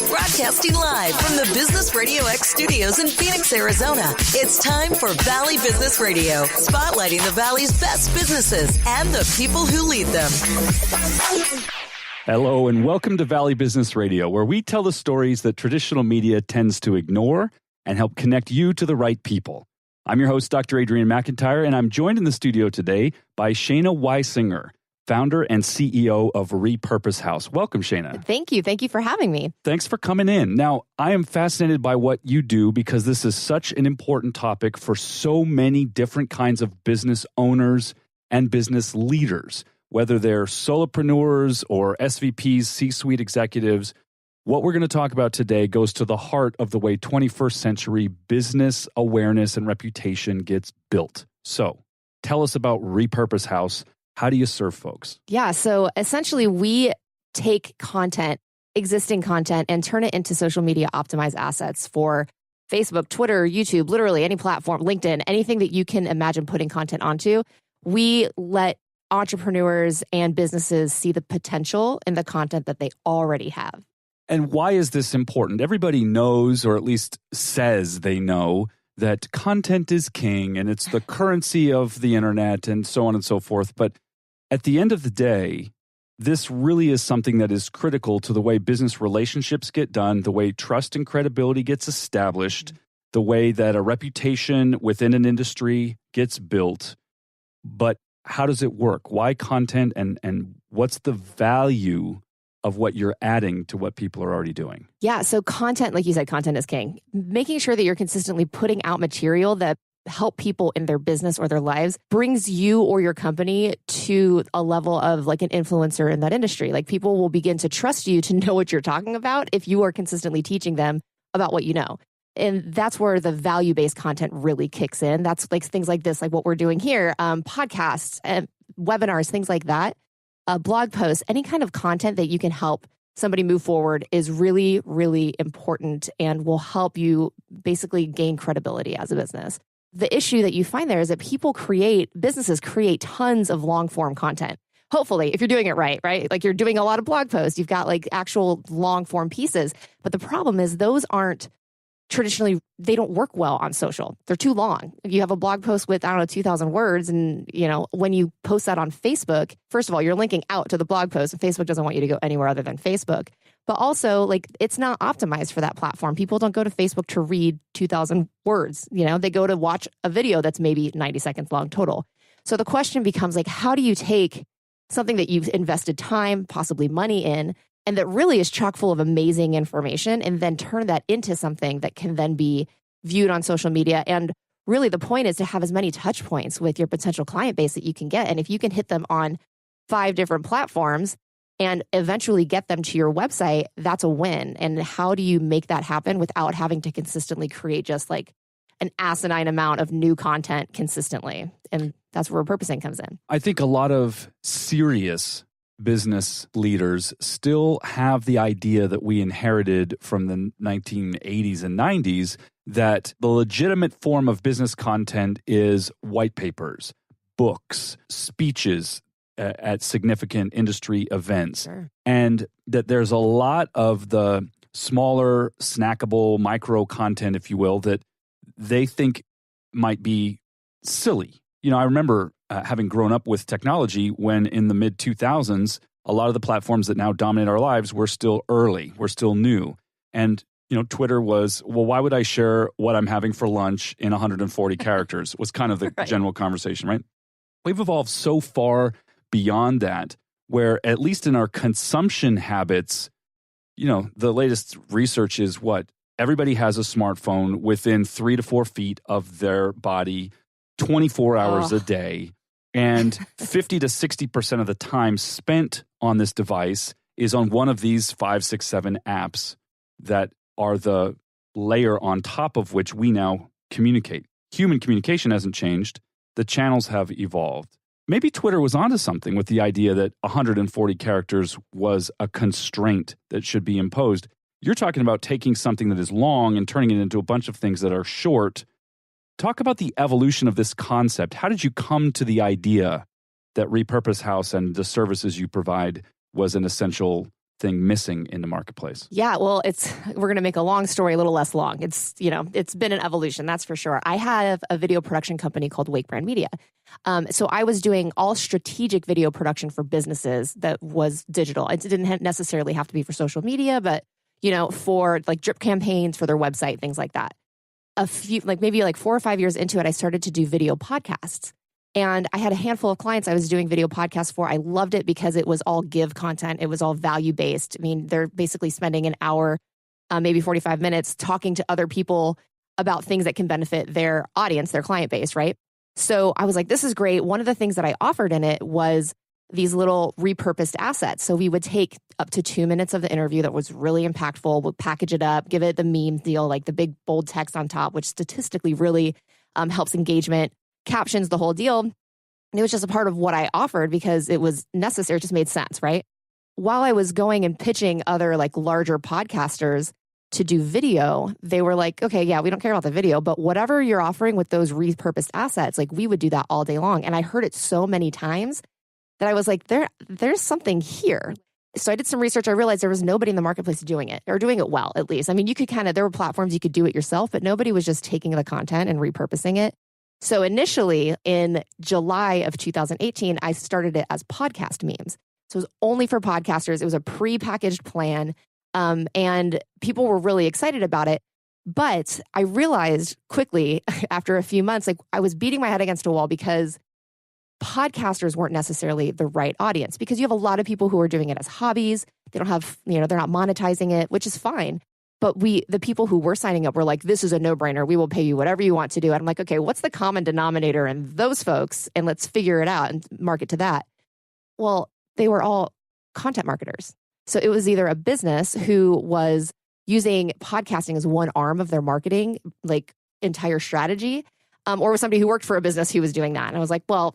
Broadcasting live from the Business Radio X studios in Phoenix, Arizona. It's time for Valley Business Radio, spotlighting the Valley's best businesses and the people who lead them. Hello, and welcome to Valley Business Radio, where we tell the stories that traditional media tends to ignore and help connect you to the right people. I'm your host, Dr. Adrian McIntyre, and I'm joined in the studio today by Shaina Weisinger, founder and CEO of Repurpose House. Welcome, Shaina. Thank you. Thank you for having me. Thanks for coming in. Now, I am fascinated by what you do because this is such an important topic for so many different kinds of business owners and business leaders, whether they're solopreneurs or SVPs, C-suite executives. What we're going to talk about today goes to the heart of the way 21st century business awareness and reputation gets built. So tell us about Repurpose House. How do you serve folks? Yeah, so essentially we take content, existing content, and turn it into social media optimized assets for Facebook, Twitter, YouTube, literally any platform, LinkedIn, anything that you can imagine putting content onto. We let entrepreneurs and businesses see the potential in the content that they already have. And why is this important? Everybody knows, or at least says they know, that content is king and it's the currency of the internet and so on and so forth. But at the end of the day, this really is something that is critical to the way business relationships get done, the way trust and credibility gets established, the way that a reputation within an industry gets built. But how does it work? Why content and what's the value of what you're adding to what people are already doing? Yeah, so content, like you said, content is king. Making sure that you're consistently putting out material that help people in their business or their lives brings you or your company to a level of like an influencer in that industry. Like people will begin to trust you to know what you're talking about if you are consistently teaching them about what you know. And that's where the value-based content really kicks in. That's like things like this, like what we're doing here, podcasts, webinars, things like that. Blog posts, any kind of content that you can help somebody move forward is really, really important and will help you basically gain credibility as a business. The issue that you find there is that businesses create tons of long form content. Hopefully, if you're doing it right? Like you're doing a lot of blog posts, you've got like actual long form pieces. But the problem is those aren't traditionally, they don't work well on social. They're too long. If you have a blog post with, 2,000 words and, when you post that on Facebook, first of all, you're linking out to the blog post and Facebook doesn't want you to go anywhere other than Facebook. But also, like, it's not optimized for that platform. People don't go to Facebook to read 2,000 words. They go to watch a video that's maybe 90 seconds long total. So the question becomes like, how do you take something that you've invested time, possibly money in, and that really is chock full of amazing information, and then turn that into something that can then be viewed on social media? And really the point is to have as many touch points with your potential client base that you can get. And if you can hit them on 5 different platforms and eventually get them to your website, that's a win. And how do you make that happen without having to consistently create just like an asinine amount of new content consistently? And that's where repurposing comes in. I think a lot of serious business leaders still have the idea that we inherited from the 1980s and 90s, that the legitimate form of business content is white papers, books, speeches at significant industry events. Sure. And that there's a lot of the smaller, snackable, micro content, if you will, that they think might be silly. I remember having grown up with technology when in the mid-2000s, a lot of the platforms that now dominate our lives were still early, were still new. And, Twitter was, well, why would I share what I'm having for lunch in 140 characters was kind of the Right. general conversation, right? We've evolved so far beyond that, where at least in our consumption habits, the latest research is what? Everybody has a smartphone within 3 to 4 feet of their body, 24 hours a day. And 50 to 60% of the time spent on this device is on one of these 5, 6, 7 apps that are the layer on top of which we now communicate. Human communication hasn't changed. The channels have evolved. Maybe Twitter was onto something with the idea that 140 characters was a constraint that should be imposed. You're talking about taking something that is long and turning it into a bunch of things that are short. Talk about the evolution of this concept. How did you come to the idea that Repurpose House and the services you provide was an essential thing missing in the marketplace? Yeah, well, we're going to make a long story a little less long. It's been an evolution, that's for sure. I have a video production company called Wake Brand Media. So I was doing all strategic video production for businesses that was digital. It didn't necessarily have to be for social media, but for like drip campaigns for their website, things like that. Maybe 4 or 5 years into it, I started to do video podcasts. And I had a handful of clients I was doing video podcasts for. I loved it because it was all give content. It was all value-based. I mean, they're basically spending an hour, maybe 45 minutes talking to other people about things that can benefit their audience, their client base, right? So I was like, this is great. One of the things that I offered in it was these little repurposed assets. So we would take up to 2 minutes of the interview that was really impactful, we'll package it up, give it the meme deal, like the big bold text on top, which statistically really helps engagement, captions, the whole deal. And it was just a part of what I offered because it was necessary. It just made sense, right? While I was going and pitching other like larger podcasters to do video, they were like, okay, yeah, we don't care about the video, but whatever you're offering with those repurposed assets, like we would do that all day long. And I heard it so many times that I was like, there's something here. So I did some research. I realized there was nobody in the marketplace doing it or doing it well, at least. I mean, you could there were platforms you could do it yourself, but nobody was just taking the content and repurposing it. So initially in July of 2018, I started it as podcast memes. So it was only for podcasters. It was a pre-packaged plan. And people were really excited about it. But I realized quickly after a few months, like I was beating my head against a wall because podcasters weren't necessarily the right audience because you have a lot of people who are doing it as hobbies. They don't have, they're not monetizing it, which is fine. But the people who were signing up were like, this is a no-brainer. We will pay you whatever you want to do. And I'm like, okay, what's the common denominator in those folks? And let's figure it out and market to that. Well, they were all content marketers. So it was either a business who was using podcasting as one arm of their marketing, like entire strategy, or was somebody who worked for a business who was doing that. And I was like, well,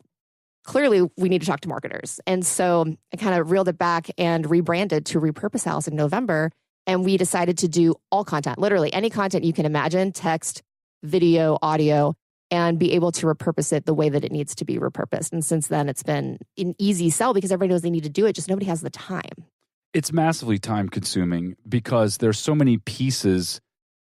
clearly we need to talk to marketers. And so I kind of reeled it back and rebranded to Repurpose House in November. And we decided to do all content, literally any content you can imagine, text, video, audio, and be able to repurpose it the way that it needs to be repurposed. And since then, it's been an easy sell because everybody knows they need to do it, just nobody has the time. It's massively time consuming because there's so many pieces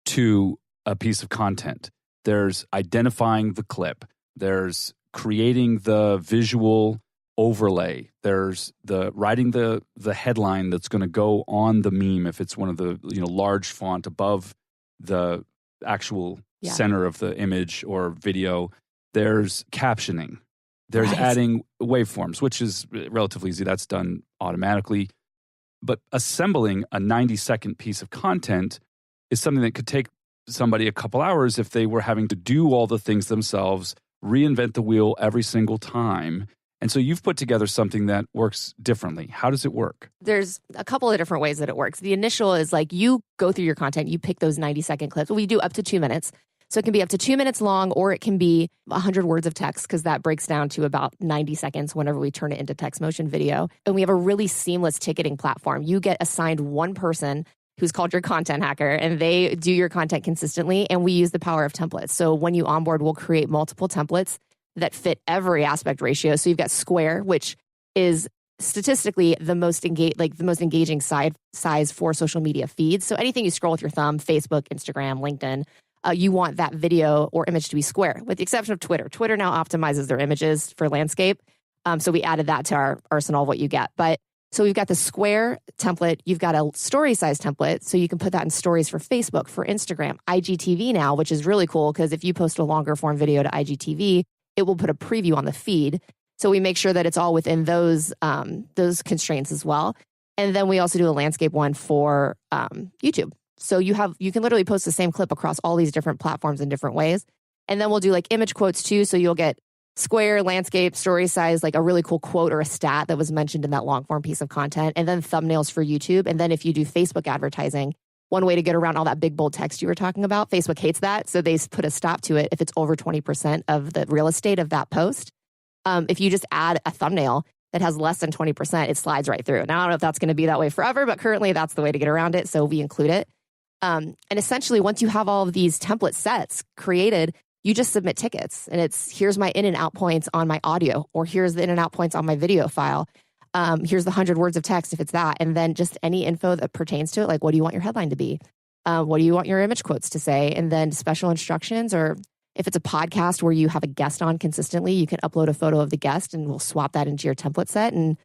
to a piece of content. There's identifying the clip. There's creating the visual overlay. There's the writing the headline that's going to go on the meme if it's one of the large font above the actual center of the image or video. There's captioning. There's adding waveforms, which is relatively easy. That's done automatically. But assembling a 90-second piece of content is something that could take somebody a couple hours if they were having to do all the things themselves, reinvent the wheel every single time. And so you've put together something that works differently. How does it work? There's a couple of different ways that it works. The initial is like you go through your content, you pick those 90-second clips. We do up to 2 minutes. So it can be up to 2 minutes long, or it can be 100 words of text because that breaks down to about 90 seconds whenever we turn it into text motion video. And we have a really seamless ticketing platform. You get assigned one person who's called your content hacker, and they do your content consistently. And we use the power of templates. So when you onboard, we'll create multiple templates that fit every aspect ratio. So you've got Square, which is statistically the most engaging size for social media feeds. So anything you scroll with your thumb, Facebook, Instagram, LinkedIn, you want that video or image to be square, with the exception of Twitter. Twitter now optimizes their images for landscape. So we added that to our arsenal of what you get. But so we've got the Square template. You've got a story size template. So you can put that in stories for Facebook, for Instagram, IGTV now, which is really cool because if you post a longer form video to IGTV, it will put a preview on the feed. So we make sure that it's all within those constraints as well. And then we also do a landscape one for YouTube. So you can literally post the same clip across all these different platforms in different ways. And then we'll do like image quotes too. So you'll get Square, landscape, story size, like a really cool quote or a stat that was mentioned in that long form piece of content. And then thumbnails for YouTube. And then if you do Facebook advertising, one way to get around all that big bold text you were talking about, Facebook hates that. So they put a stop to it if it's over 20% of the real estate of that post. If you just add a thumbnail that has less than 20%, it slides right through. Now, I don't know if that's going to be that way forever, but currently that's the way to get around it. So we include it. And essentially, once you have all of these template sets created, you just submit tickets. And it's, here's my in and out points on my audio, or here's the in and out points on my video file. Here's the 100 words of text if it's that. And then just any info that pertains to it. Like, what do you want your headline to be? What do you want your image quotes to say? And then special instructions, or if it's a podcast where you have a guest on consistently, you can upload a photo of the guest and we'll swap that into your template set and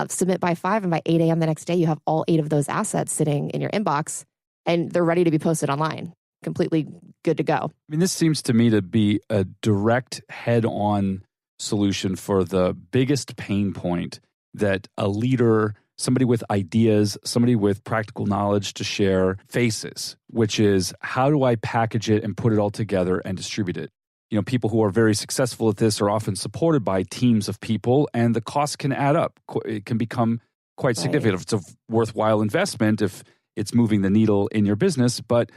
submit by 5. And by 8 a.m. the next day, you have all 8 of those assets sitting in your inbox and they're ready to be posted online. Completely good to go. I mean, this seems to me to be a direct head-on solution for the biggest pain point that a leader, somebody with ideas, somebody with practical knowledge to share faces, which is how do I package it and put it all together and distribute it? You know, people who are very successful at this are often supported by teams of people, and the costs can add up. It can become quite significant if it's a worthwhile investment, if it's moving the needle in your business. But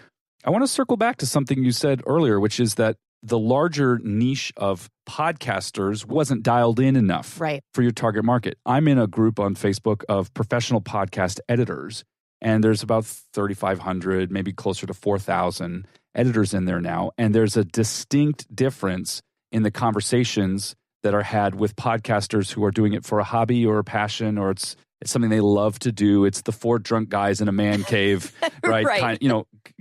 I want to circle back to something you said earlier, which is that the larger niche of podcasters wasn't dialed in enough for your target market. I'm in a group on Facebook of professional podcast editors, and there's about 3,500, maybe closer to 4,000 editors in there now. And there's a distinct difference in the conversations that are had with podcasters who are doing it for a hobby or a passion, or it's something they love to do. It's the 4 drunk guys in a man cave, right?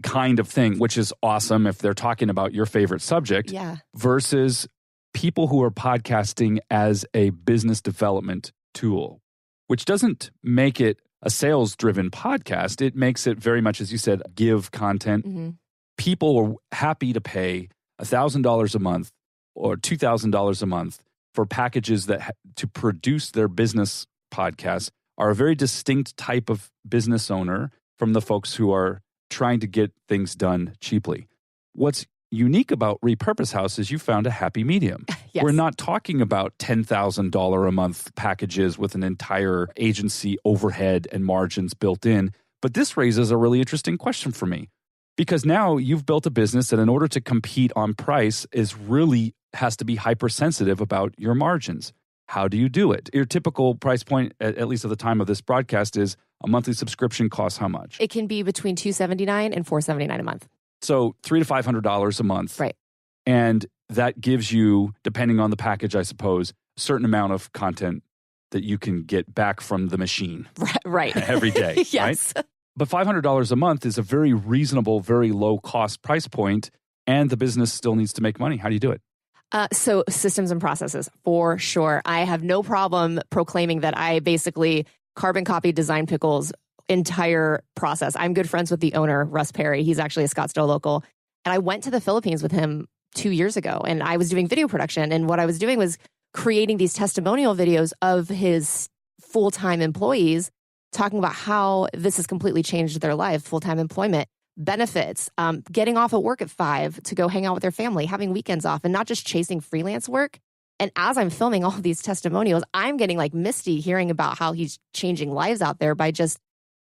Kind of thing, which is awesome if they're talking about your favorite subject, versus people who are podcasting as a business development tool, which doesn't make it a sales-driven podcast. It makes it very much, as you said, give content. Mm-hmm. People are happy to pay $1,000 a month or $2,000 a month for packages that to produce their business podcasts are a very distinct type of business owner from the folks who are trying to get things done cheaply. What's unique about Repurpose House is you found a happy medium. Yes. We're not talking about $10,000 a month packages with an entire agency overhead and margins built in. But this raises a really interesting question for me, because now you've built a business that in order to compete on price has to be hypersensitive about your margins. How do you do it? Your typical price point, at least at the time of this broadcast, is a monthly subscription costs how much? It can be between $279 and $479 a month. So $300 to $500 a month. Right. And that gives you, depending on the package, I suppose, a certain amount of content that you can get back from the machine. Right. Every day. Yes. Right? But $500 a month is a very reasonable, very low cost price point, and the business still needs to make money. How do you do it? So systems and processes, for sure. I have no problem proclaiming that I basically carbon copied Design Pickle's entire process. I'm good friends with the owner, Russ Perry. He's actually a Scottsdale local. And I went to the Philippines with him 2 years ago, and I was doing video production. And what I was doing was creating these testimonial videos of his full-time employees, talking about how this has completely changed their life, full-time employment, benefits, getting off at work at 5 to go hang out with their family, having weekends off, and not just chasing freelance work. And as I'm filming all these testimonials, I'm getting like misty hearing about how he's changing lives out there by just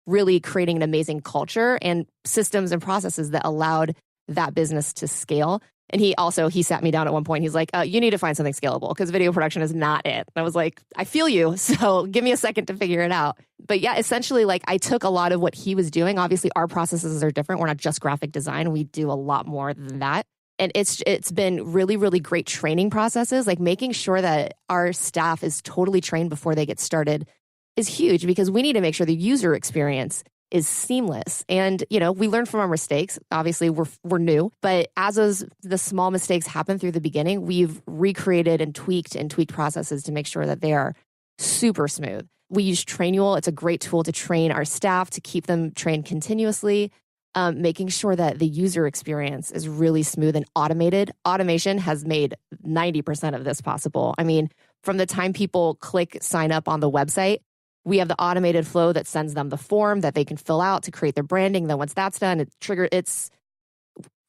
really creating an amazing culture and systems and processes that allowed that business to scale. And he sat me down at one point. He's like, you need to find something scalable because video production is not it. And I was like, I feel you. So give me a second to figure it out. But yeah, essentially, like I took a lot of what he was doing. Obviously, our processes are different. We're not just graphic design. We do a lot more than that. And it's been really, really great training processes, like making sure that our staff is totally trained before they get started is huge because we need to make sure the user experience is seamless. And, we learn from our mistakes. Obviously, we're new, but as the small mistakes happen through the beginning, we've recreated and tweaked processes to make sure that they are super smooth. We use Trainual. It's a great tool to train our staff, to keep them trained continuously, making sure that the user experience is really smooth and automated. Automation has made 90% of this possible. I mean, from the time people click sign up on the website, we have the automated flow that sends them the form that they can fill out to create their branding. Then once that's done,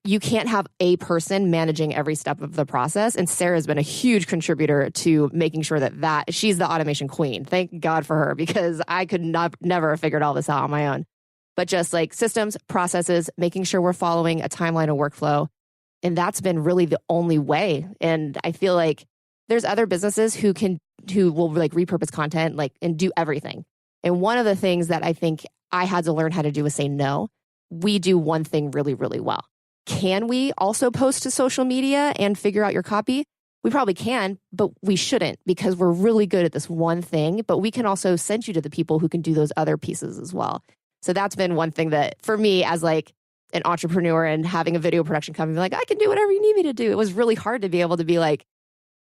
you can't have a person managing every step of the process. And Sarah's been a huge contributor to making sure that she's the automation queen. Thank God for her, because I could never have figured all this out on my own. But just like systems, processes, making sure we're following a timeline and workflow. And that's been really the only way. And I feel like there's other businesses who will like repurpose content and do everything. And one of the things that I think I had to learn how to do is say no. We do one thing really, really well. Can we also post to social media and figure out your copy? we probably can, but we shouldn't because we're really good at this one thing, but we can also send you to the people who can do those other pieces as well. So that's been one thing that for me as like an entrepreneur and having a video production company, like I can do whatever you need me to do. It was really hard to be able to be like,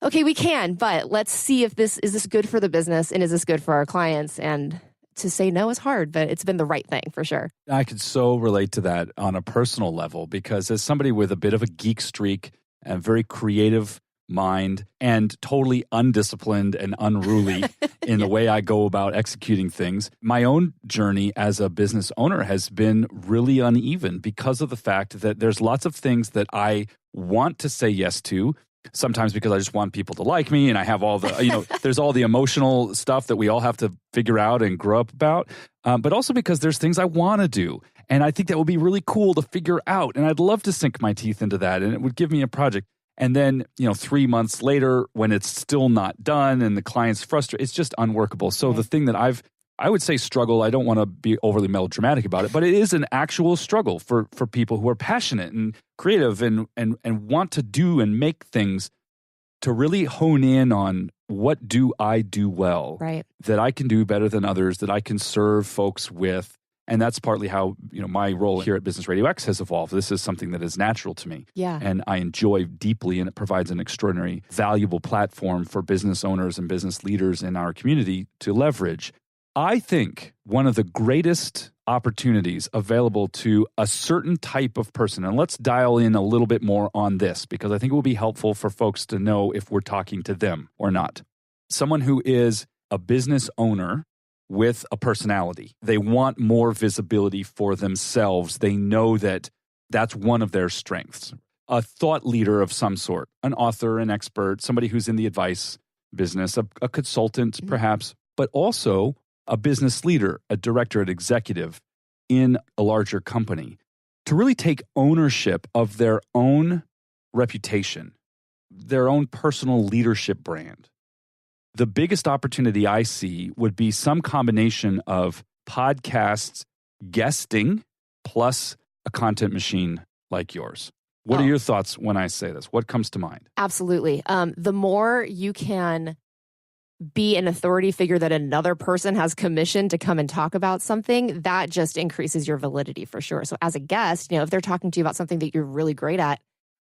okay, we can, but let's see if is this good for the business and is this good for our clients? And to say no is hard, but it's been the right thing for sure. I could so relate to that on a personal level because as somebody with a bit of a geek streak and very creative mind and totally undisciplined and unruly in the way I go about executing things, my own journey as a business owner has been really uneven because of the fact that there's lots of things that I want to say yes to. Sometimes because I just want people to like me and I have all the, there's all the emotional stuff that we all have to figure out and grow up about. But also because there's things I want to do. And I think that would be really cool to figure out. And I'd love to sink my teeth into that. And it would give me a project. And then, 3 months later, when it's still not done and the client's frustrated, it's just unworkable. So the thing that I would say struggle, I don't want to be overly melodramatic about it, but it is an actual struggle for people who are passionate and creative and want to do and make things to really hone in on what do I do well, right, that I can do better than others, that I can serve folks with. And that's partly how, my role here at Business Radio X has evolved. This is something that is natural to me. Yeah. And I enjoy deeply, and it provides an extraordinary, valuable platform for business owners and business leaders in our community to leverage. I think one of the greatest opportunities available to a certain type of person, and let's dial in a little bit more on this because I think it will be helpful for folks to know if we're talking to them or not. Someone who is a business owner with a personality. They want more visibility for themselves. They know that that's one of their strengths. A thought leader of some sort, an author, an expert, somebody who's in the advice business, a consultant perhaps, but also a business leader, a director, an executive in a larger company to really take ownership of their own reputation, their own personal leadership brand. The biggest opportunity I see would be some combination of podcasts, guesting, plus a content machine like yours. What are your thoughts when I say this? What comes to mind? Absolutely. The more you can be an authority figure that another person has commissioned to come and talk about something, that just increases your validity for sure. So as a guest, if they're talking to you about something that you're really great at,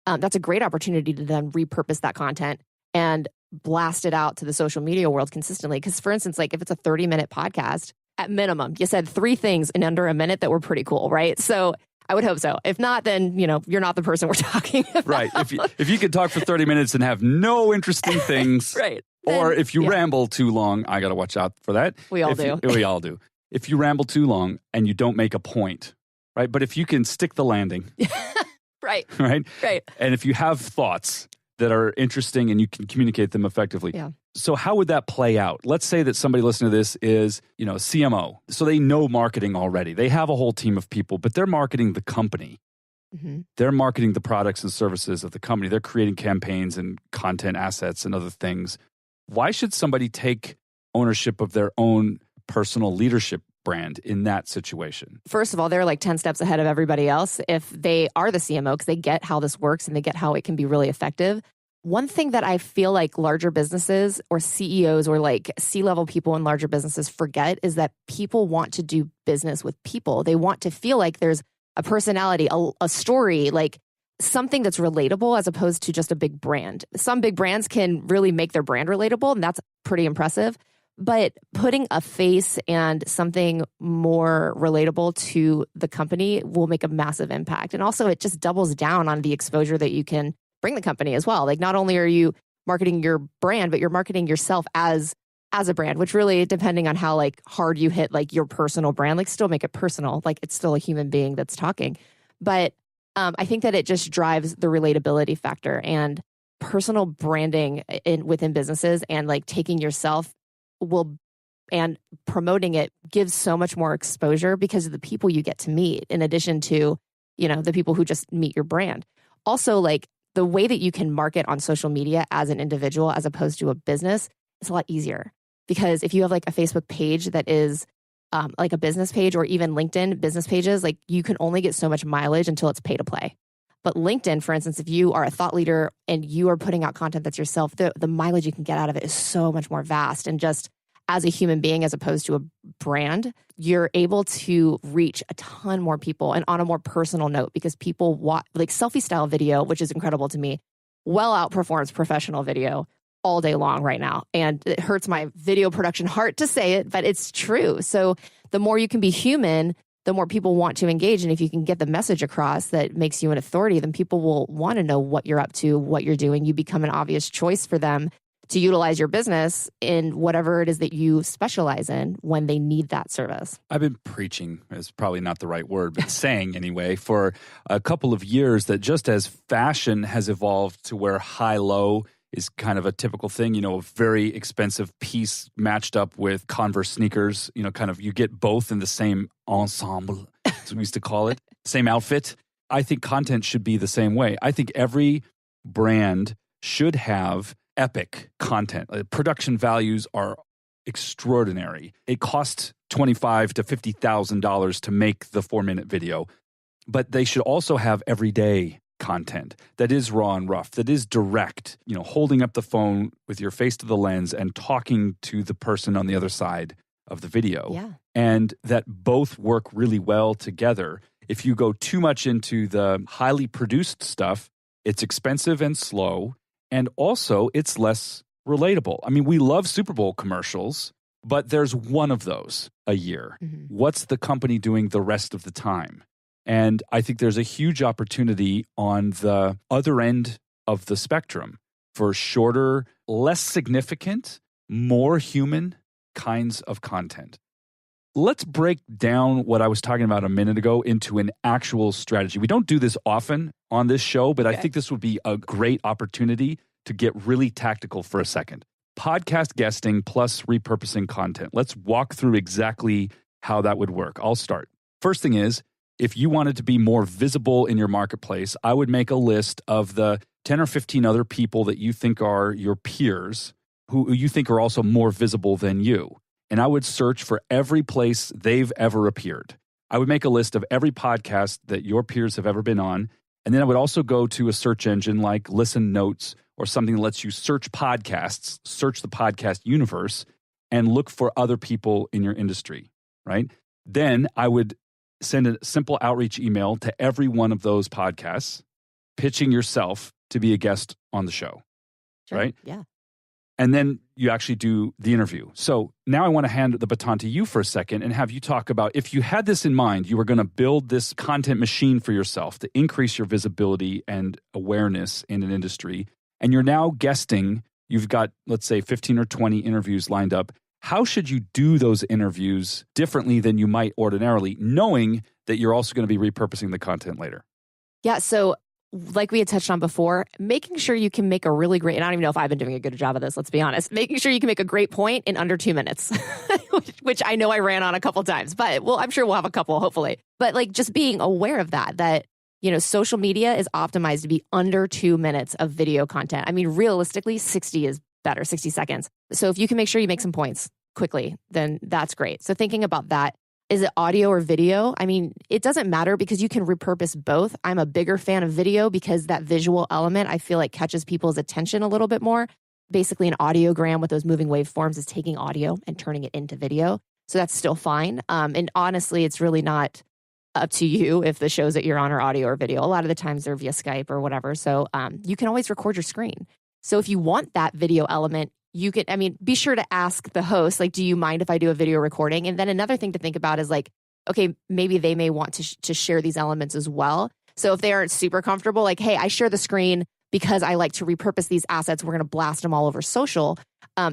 that's a great opportunity to then repurpose that content and blast it out to the social media world consistently. Because for instance, like if it's a 30-minute podcast, at minimum, you said 3 things in under a minute that were pretty cool, right? So I would hope so. If not, then, you're not the person we're talking about. Right. If you could talk for 30 minutes and have no interesting things. Right. Or if you ramble too long, I got to watch out for that. We all do. We all do. If you ramble too long and you don't make a point, right? But if you can stick the landing. Right. Right? Right. And if you have thoughts that are interesting and you can communicate them effectively. Yeah. So how would that play out? Let's say that somebody listening to this is, CMO. So they know marketing already. They have a whole team of people, but they're marketing the company. Mm-hmm. They're marketing the products and services of the company. They're creating campaigns and content assets and other things. Why should somebody take ownership of their own personal leadership brand in that situation? First of all, they're like 10 steps ahead of everybody else if they are the CMO because they get how this works and they get how it can be really effective. One thing that I feel like larger businesses or CEOs or like C-level people in larger businesses forget is that people want to do business with people. They want to feel like there's a personality, a story, like something that's relatable as opposed to just a big brand. Some big brands can really make their brand relatable, and that's pretty impressive. But putting a face and something more relatable to the company will make a massive impact. And also, it just doubles down on the exposure that you can bring the company as well. Like, not only are you marketing your brand, but you're marketing yourself as a brand, which really, depending on how like hard you hit like your personal brand, like still make it personal. Like it's still a human being that's talking. But I think that it just drives the relatability factor and personal branding within businesses, and like taking yourself and promoting it gives so much more exposure because of the people you get to meet, in addition to, the people who just meet your brand. Also, like the way that you can market on social media as an individual as opposed to a business is a lot easier, because if you have like a Facebook page that is like a business page, or even LinkedIn business pages, like you can only get so much mileage until it's pay to play. But LinkedIn, for instance, if you are a thought leader and you are putting out content that's yourself, the mileage you can get out of it is so much more vast. And just as a human being, as opposed to a brand, you're able to reach a ton more people and on a more personal note, because people watch like selfie style video, which is incredible to me, well outperforms professional video all day long right now. And it hurts my video production heart to say it, but it's true. So the more you can be human, the more people want to engage. And if you can get the message across that makes you an authority, then people will want to know what you're up to, what you're doing. You become an obvious choice for them to utilize your business in whatever it is that you specialize in when they need that service. I've been preaching, is probably not the right word, but saying anyway, for a couple of years that just as fashion has evolved to where high-low is kind of a typical thing, a very expensive piece matched up with Converse sneakers, kind of you get both in the same ensemble, as we used to call it, same outfit. I think content should be the same way. I think every brand should have epic content. Production values are extraordinary. It costs $25,000 to $50,000 to make the 4-minute video, but they should also have everyday content that is raw and rough, that is direct, holding up the phone with your face to the lens and talking to the person on the other side of the video. Yeah. And that both work really well together. If you go too much into the highly produced stuff, it's expensive and slow, and also it's less relatable. I mean, we love Super Bowl commercials, but there's one of those a year. Mm-hmm. What's the company doing the rest of the time? And I think there's a huge opportunity on the other end of the spectrum for shorter, less significant, more human kinds of content. Let's break down what I was talking about a minute ago into an actual strategy. We don't do this often on this show, but I think this would be a great opportunity to get really tactical for a second. Podcast guesting plus repurposing content. Let's walk through exactly how that would work. I'll start. First thing is, if you wanted to be more visible in your marketplace, I would make a list of the 10 or 15 other people that you think are your peers, who you think are also more visible than you. And I would search for every place they've ever appeared. I would make a list of every podcast that your peers have ever been on. And then I would also go to a search engine like Listen Notes or something that lets you search podcasts, search the podcast universe, and look for other people in your industry, right? Then I would send a simple outreach email to every one of those podcasts, pitching yourself to be a guest on the show, right? Yeah. And then you actually do the interview. So now I want to hand the baton to you for a second and have you talk about, if you had this in mind, you were going to build this content machine for yourself to increase your visibility and awareness in an industry, and you're now guesting, you've got, let's say, 15 or 20 interviews lined up. How should you do those interviews differently than you might ordinarily, knowing that you're also going to be repurposing the content later? Yeah. So like we had touched on before, making sure you can make a really great, and I don't even know if I've been doing a good job of this, let's be honest, making sure you can make a great point in under 2 minutes, which I know I ran on a couple times, but I'm sure we'll have a couple, hopefully. But like just being aware of that, social media is optimized to be under 2 minutes of video content. I mean, realistically, 60 is better, 60 seconds. So if you can make sure you make some points quickly, then that's great. So thinking about that, is it audio or video? I mean, it doesn't matter because you can repurpose both. I'm a bigger fan of video because that visual element, I feel like catches people's attention a little bit more. Basically, an audiogram with those moving waveforms is taking audio and turning it into video. So that's still fine. And honestly, it's really not up to you if the shows that you're on are audio or video. A lot of the times they're via Skype or whatever. So you can always record your screen. So if you want that video element, you can, be sure to ask the host, like, do you mind if I do a video recording? And then another thing to think about is like, okay, maybe they may want to share these elements as well. So if they aren't super comfortable, like, hey, I share the screen because I like to repurpose these assets, we're going to blast them all over social.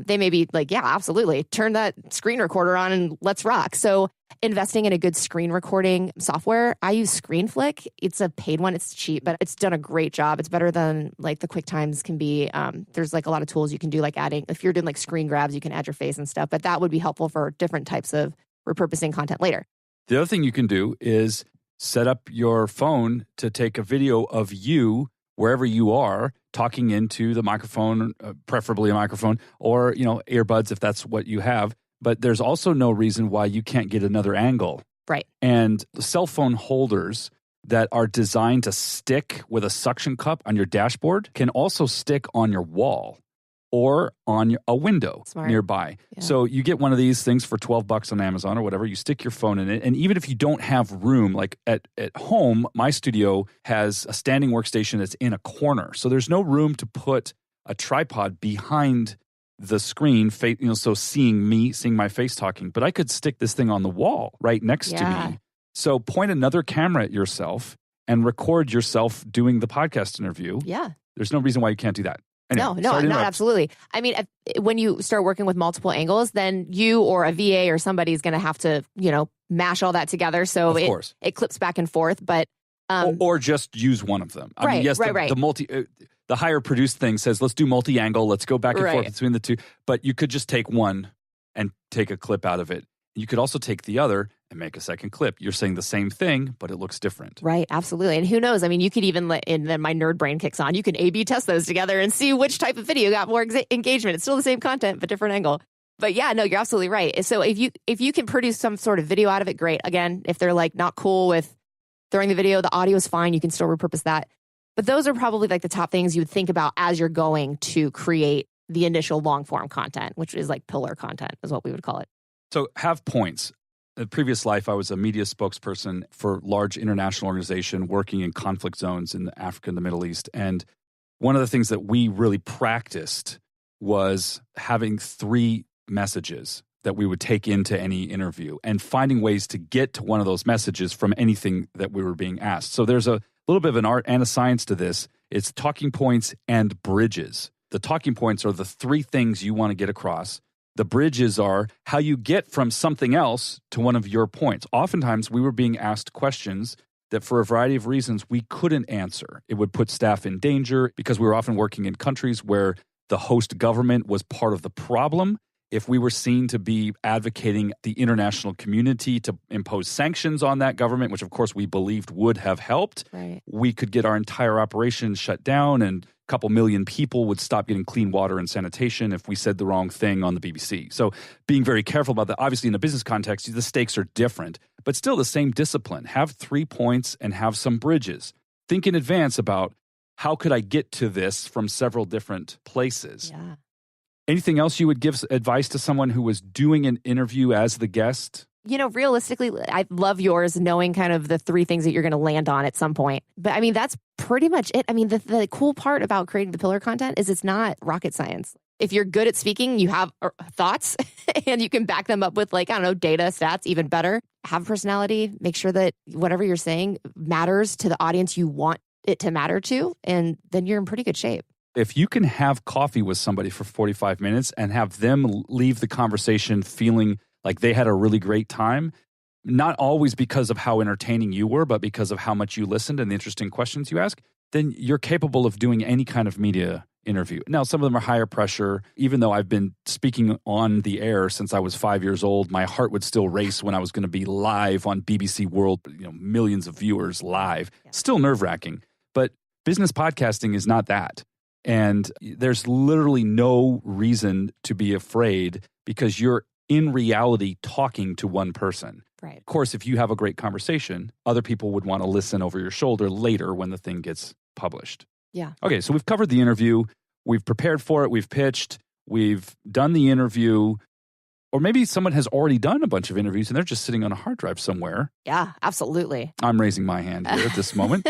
They may be like, yeah, absolutely. Turn that screen recorder on and let's rock. So investing in a good screen recording software, I use ScreenFlick. It's a paid one. It's cheap, but it's done a great job. It's better than like the QuickTimes can be. There's like a lot of tools you can do, like adding, if you're doing like screen grabs, you can add your face and stuff, but that would be helpful for different types of repurposing content later. The other thing you can do is set up your phone to take a video of you wherever you are talking into the microphone, preferably a microphone, or, earbuds if that's what you have. But there's also no reason why you can't get another angle. Right. And the cell phone holders that are designed to stick with a suction cup on your dashboard can also stick on your wall or on a window nearby. Yeah. So you get one of these things for $12 on Amazon or whatever, you stick your phone in it. And even if you don't have room, like at home, my studio has a standing workstation that's in a corner. So there's no room to put a tripod behind the screen, so seeing my face talking. But I could stick this thing on the wall right next to me. So point another camera at yourself and record yourself doing the podcast interview. Yeah. There's no reason why you can't do that. Anyway, no, not absolutely. I mean, when you start working with multiple angles, then you or a VA or somebody is going to have to, mash all that together. So it clips back and forth, but or just use one of them. I mean, yes, the higher produced thing says, let's do multi-angle. Let's go back and forth between the two. But you could just take one and take a clip out of it. You could also take the other and make a second clip. You're saying the same thing, but it looks different. Right, absolutely. And who knows? I mean, you could even, and then my nerd brain kicks on, you can A/B test those together and see which type of video got more engagement. It's still the same content, but different angle. But yeah, no, you're absolutely right. So if you can produce some sort of video out of it, great. Again, if they're like not cool with throwing the video, the audio is fine. You can still repurpose that. But those are probably like the top things you would think about as you're going to create the initial long form content, which is like pillar content is what we would call it. So have points. In a previous life, I was a media spokesperson for a large international organization working in conflict zones in Africa and the Middle East. And one of the things that we really practiced was having 3 messages that we would take into any interview and finding ways to get to one of those messages from anything that we were being asked. So there's a little bit of an art and a science to this. It's talking points and bridges. The talking points are the 3 things you want to get across. The bridges are how you get from something else to one of your points. Oftentimes, we were being asked questions that for a variety of reasons we couldn't answer. It would put staff in danger because we were often working in countries where the host government was part of the problem. If we were seen to be advocating the international community to impose sanctions on that government, which of course we believed would have helped, we could get our entire operation shut down and couple million people would stop getting clean water and sanitation if we said the wrong thing on the BBC. So being very careful about that. Obviously, in a business context, the stakes are different, but still the same discipline. Have 3 points and have some bridges. Think in advance about how could I get to this from several different places. Yeah. Anything else you would give advice to someone who was doing an interview as the guest? Realistically, I love yours, knowing kind of the 3 things that you're going to land on at some point. But I mean, that's pretty much it. I mean, the cool part about creating the pillar content is it's not rocket science. If you're good at speaking, you have thoughts and you can back them up with data, stats, even better. Have personality, make sure that whatever you're saying matters to the audience you want it to matter to, and then you're in pretty good shape. If you can have coffee with somebody for 45 minutes and have them leave the conversation feeling like they had a really great time, not always because of how entertaining you were, but because of how much you listened and the interesting questions you ask, then you're capable of doing any kind of media interview. Now, some of them are higher pressure. Even though I've been speaking on the air since I was 5 years old, my heart would still race when I was going to be live on BBC World, millions of viewers live. Yeah. Still nerve-wracking. But business podcasting is not that. And there's literally no reason to be afraid because you're in reality talking to one person. Right. Of course, if you have a great conversation, other people would want to listen over your shoulder later when the thing gets published. Yeah. Okay, so we've covered the interview. We've prepared for it. We've pitched. We've done the interview. Or maybe someone has already done a bunch of interviews and they're just sitting on a hard drive somewhere. Yeah, absolutely. I'm raising my hand here at this moment.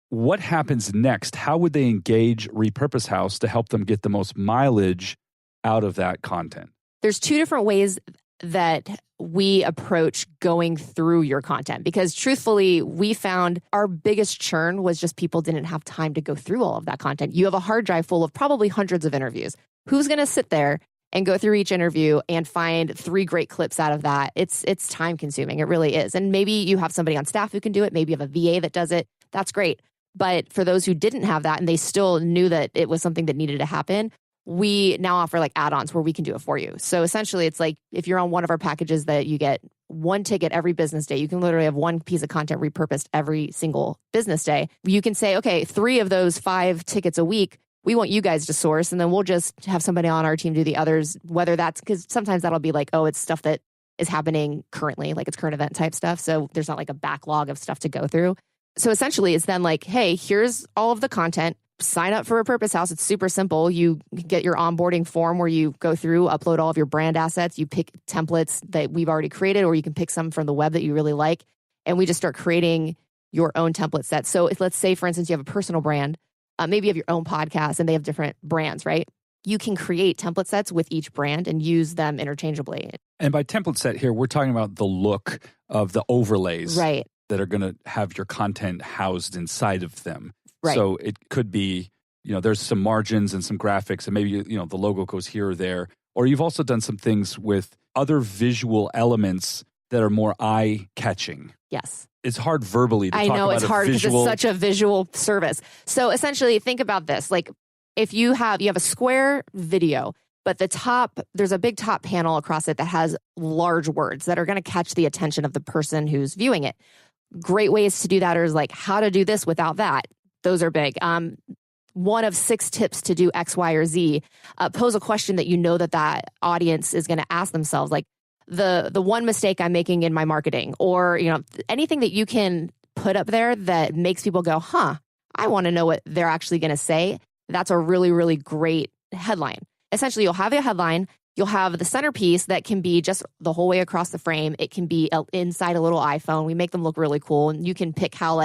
What happens next? How would they engage Repurpose House to help them get the most mileage out of that content? There's 2 different ways that we approach going through your content, because truthfully, we found our biggest churn was just people didn't have time to go through all of that content. You have a hard drive full of probably hundreds of interviews. Who's going to sit there and go through each interview and find 3 great clips out of that? It's time consuming. It really is. And maybe you have somebody on staff who can do it. Maybe you have a VA that does it. That's great. But for those who didn't have that and they still knew that it was something that needed to happen, we now offer like add-ons where we can do it for you. So essentially, it's like if you're on one of our packages that you get 1 ticket every business day, you can literally have 1 piece of content repurposed every single business day. You can say, okay, 3 of those 5 tickets a week, we want you guys to source, and then we'll just have somebody on our team do the others, whether that's because sometimes that'll be like, oh, it's stuff that is happening currently, like it's current event type stuff. So there's not like a backlog of stuff to go through. So essentially it's then like, hey, here's all of the content. Sign up for Repurpose House. It's super simple. You get your onboarding form where you go through, upload all of your brand assets. You pick templates that we've already created, or you can pick some from the web that you really like. And we just start creating your own template set. So if, let's say, for instance, you have a personal brand, maybe you have your own podcast and they have different brands, right? You can create template sets with each brand and use them interchangeably. And by template set here, we're talking about the look of the overlays Right. that are going to have your content housed inside of them. Right. So it could be, there's some margins and some graphics, and maybe, the logo goes here or there. Or you've also done some things with other visual elements that are more eye-catching. Yes. It's hard verbally to talk about. I know it's hard because it's such a visual service. So essentially, think about this. Like if you have a square video, but there's a big top panel across it that has large words that are going to catch the attention of the person who's viewing it. Great ways to do that is like how to do this without that. Those are big. One of 6 tips to do X, Y, or Z. Pose a question that that audience is going to ask themselves, like the one mistake I'm making in my marketing, or anything that you can put up there that makes people go, I want to know what they're actually going to say. That's a really, really great headline. Essentially, you'll have a headline. You'll have the centerpiece that can be just the whole way across the frame. It can be inside a little iPhone. We make them look really cool, and you can pick how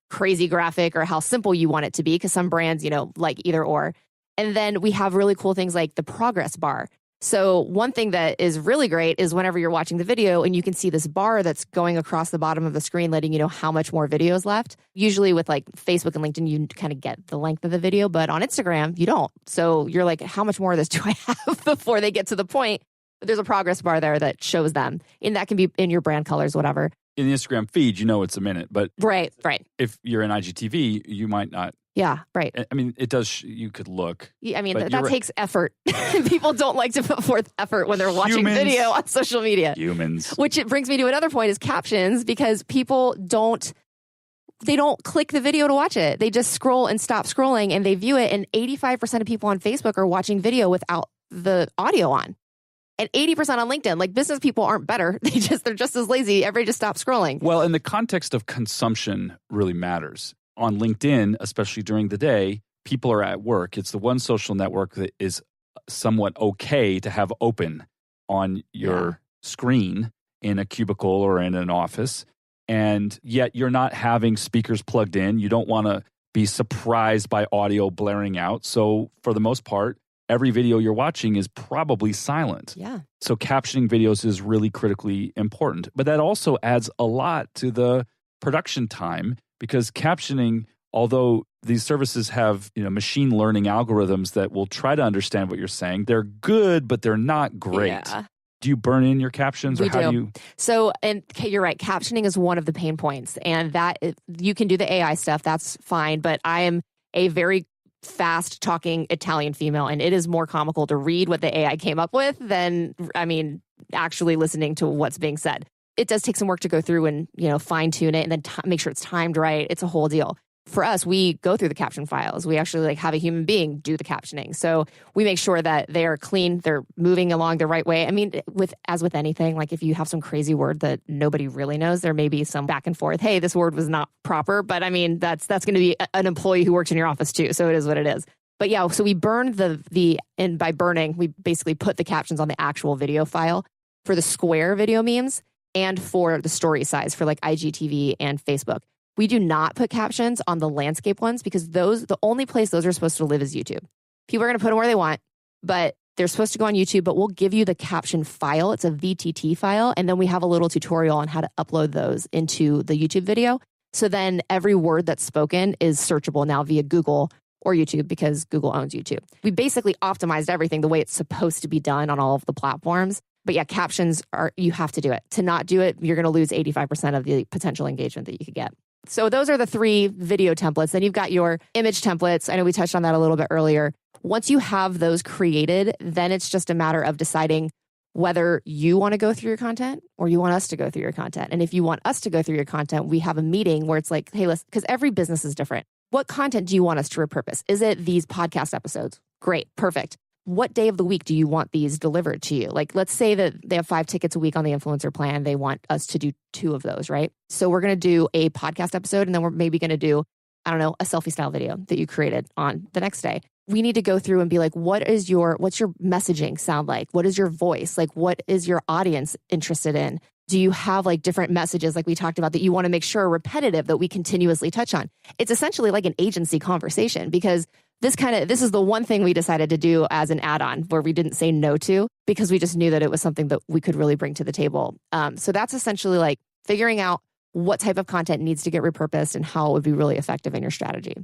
crazy graphic or how simple you want it to be, because some brands, like either or. And then we have really cool things like the progress bar. So one thing that is really great is whenever you're watching the video and you can see this bar that's going across the bottom of the screen, letting you know how much more video is left. Usually with Facebook and LinkedIn, you kind of get the length of the video, but on Instagram, you don't. So you're like, how much more of this do I have before they get to the point? But there's a progress bar there that shows them. And that can be in your brand colors, whatever. In the Instagram feed, it's a minute, but right. If you're in IGTV, you might not. Yeah, right. I mean, it does. You could look. Yeah, I mean, that takes effort. People don't like to put forth effort when they're watching video on social media. Humans. Which it brings me to another point is captions, because people don't click the video to watch it. They just scroll and stop scrolling and they view it. And 85% of people on Facebook are watching video without the audio on. And 80% on LinkedIn. Business people aren't better. They're just as lazy. Everybody just stops scrolling. Well, in the context of consumption really matters. On LinkedIn, especially during the day, people are at work. It's the one social network that is somewhat okay to have open on your screen in a cubicle or in an office. And yet you're not having speakers plugged in. You don't want to be surprised by audio blaring out. So for the most part, every video you're watching is probably silent. Yeah. So captioning videos is really critically important. But that also adds a lot to the production time, because captioning, although these services have, machine learning algorithms that will try to understand what you're saying, they're good, but they're not great. Yeah. Do you burn in your captions, or how do you? So, and you're right, captioning is one of the pain points, and that you can do the AI stuff. That's fine. But I am a very fast talking Italian female, and it is more comical to read what the AI came up with than, actually listening to what's being said. It does take some work to go through and, fine tune it and then make sure it's timed right. It's a whole deal. For us, we go through the caption files. We actually have a human being do the captioning. So we make sure that they are clean, they're moving along the right way. I mean, as with anything, if you have some crazy word that nobody really knows, there may be some back and forth. Hey, this word was not proper, but that's going to be an employee who works in your office too. So it is what it is. But yeah, so we burned and by burning, we basically put the captions on the actual video file for the square video memes and for the story size for IGTV and Facebook. We do not put captions on the landscape ones, because the only place those are supposed to live is YouTube. People are going to put them where they want, but they're supposed to go on YouTube, but we'll give you the caption file. It's a VTT file. And then we have a little tutorial on how to upload those into the YouTube video. So then every word that's spoken is searchable now via Google or YouTube, because Google owns YouTube. We basically optimized everything the way it's supposed to be done on all of the platforms. But yeah, captions you have to do it. To not do it, you're going to lose 85% of the potential engagement that you could get. So those are the 3 video templates. Then you've got your image templates. I know we touched on that a little bit earlier. Once you have those created, then it's just a matter of deciding whether you want to go through your content or you want us to go through your content. And if you want us to go through your content, we have a meeting where it's like, hey, listen, because every business is different. What content do you want us to repurpose? Is it these podcast episodes? Great, perfect. what day of the week do you want these delivered to you? Like, let's say that they have 5 tickets a week on the influencer plan. They want us to do 2 of those, right? So we're going to do a podcast episode, and then we're maybe going to do, I don't know, a selfie style video that you created on the next day. We need to go through and be like, what's your messaging sound like? What is your voice? Like, what is your audience interested in? Do you have like different messages like we talked about that you want to make sure are repetitive that we continuously touch on? It's essentially like an agency conversation, because this is the one thing we decided to do as an add-on where we didn't say no to, because we just knew that it was something that we could really bring to the table. So that's essentially like figuring out what type of content needs to get repurposed and how it would be really effective in your strategy.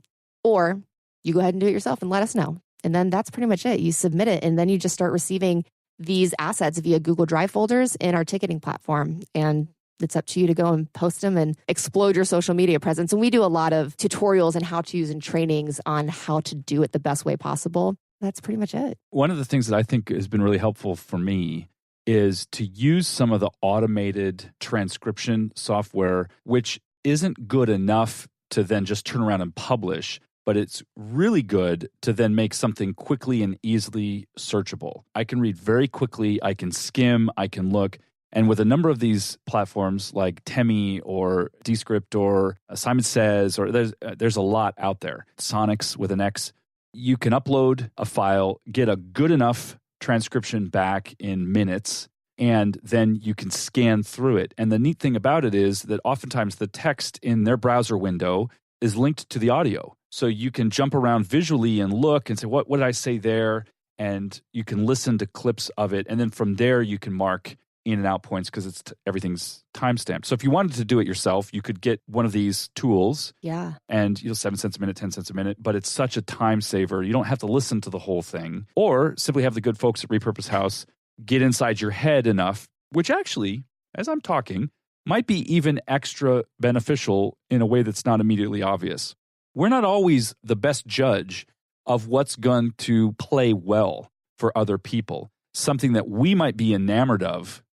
Or you go ahead and do it yourself and let us know. And then that's pretty much it. You submit it, and then you just start receiving these assets via Google Drive folders in our ticketing platform. And it's up to you to go and post them and explode your social media presence. And we do a lot of tutorials and how-tos and trainings on how to do it the best way possible. That's pretty much it. One of the things that I think has been really helpful for me is to use some of the automated transcription software, which isn't good enough to then just turn around and publish, but it's really good to then make something quickly and easily searchable. I can read very quickly, I can skim, I can look. And with a number of these platforms like Temi or Descript or Simon Says, or there's a lot out there, Sonics with an X, you can upload a file, get a good enough transcription back in minutes, and then you can scan through it. And the neat thing about it is that oftentimes the text in their browser window is linked to the audio. So you can jump around visually and look and say, what did I say there? And you can listen to clips of it. And then from there, you can mark in and out points because everything's timestamped. So if you wanted to do it yourself, you could get one of these tools. Yeah. And 7 cents a minute, 10 cents a minute, but it's such a time saver. You don't have to listen to the whole thing. Or simply have the good folks at Repurpose House get inside your head enough, which actually, as I'm talking, might be even extra beneficial in a way that's not immediately obvious. We're not always the best judge of what's going to play well for other people. Something that we might be enamored of,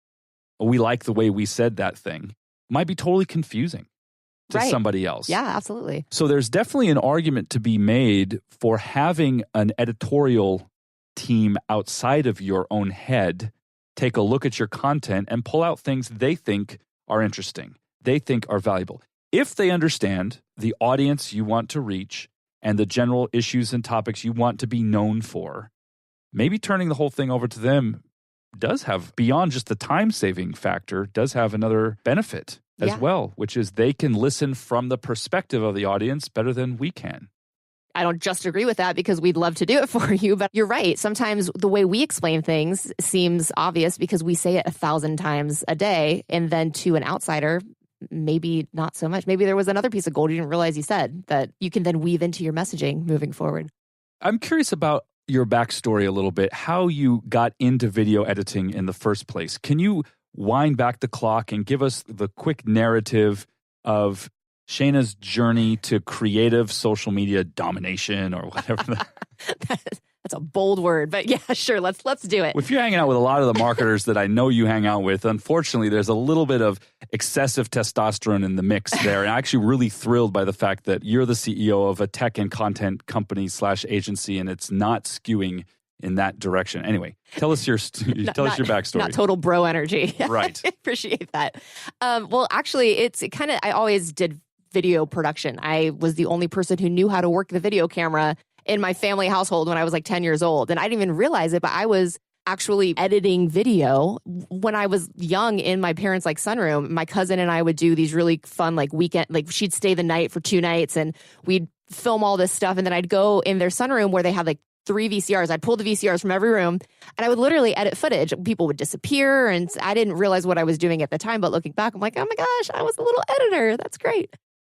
or we like the way we said that thing, might be totally confusing to somebody else. Yeah, absolutely. So there's definitely an argument to be made for having an editorial team outside of your own head take a look at your content and pull out things they think are interesting, they think are valuable. If they understand the audience you want to reach and the general issues and topics you want to be known for, maybe turning the whole thing over to them does have, beyond just the time-saving factor, does have another benefit as well, which is they can listen from the perspective of the audience better than we can. I don't just agree with that because we'd love to do it for you, but you're right. Sometimes the way we explain things seems obvious because we say it 1,000 times a day, and then to an outsider, maybe not so much. Maybe there was another piece of gold you didn't realize you said that you can then weave into your messaging moving forward. I'm curious about your backstory a little bit, how you got into video editing in the first place. Can you wind back the clock and give us the quick narrative of Shaina's journey to creative social media domination or whatever? That's a bold word, but yeah, sure. Let's do it. If you're hanging out with a lot of the marketers that I know you hang out with, unfortunately, there's a little bit of excessive testosterone in the mix there. And I'm actually really thrilled by the fact that you're the CEO of a tech and content company / agency, and it's not skewing in that direction. Anyway, tell us your backstory. Not total bro energy. Right. I appreciate that. Well, actually, I always did video production. I was the only person who knew how to work the video camera in my family household when I was like 10 years old. And I didn't even realize it, but I was actually editing video when I was young in my parents' like sunroom. My cousin and I would do these really fun like weekend, like she'd stay the night for 2 nights and we'd film all this stuff. And then I'd go in their sunroom where they had like 3 VCRs. I'd pull the VCRs from every room and I would literally edit footage. People would disappear and I didn't realize what I was doing at the time. But looking back, I'm like, oh my gosh, I was a little editor. That's great.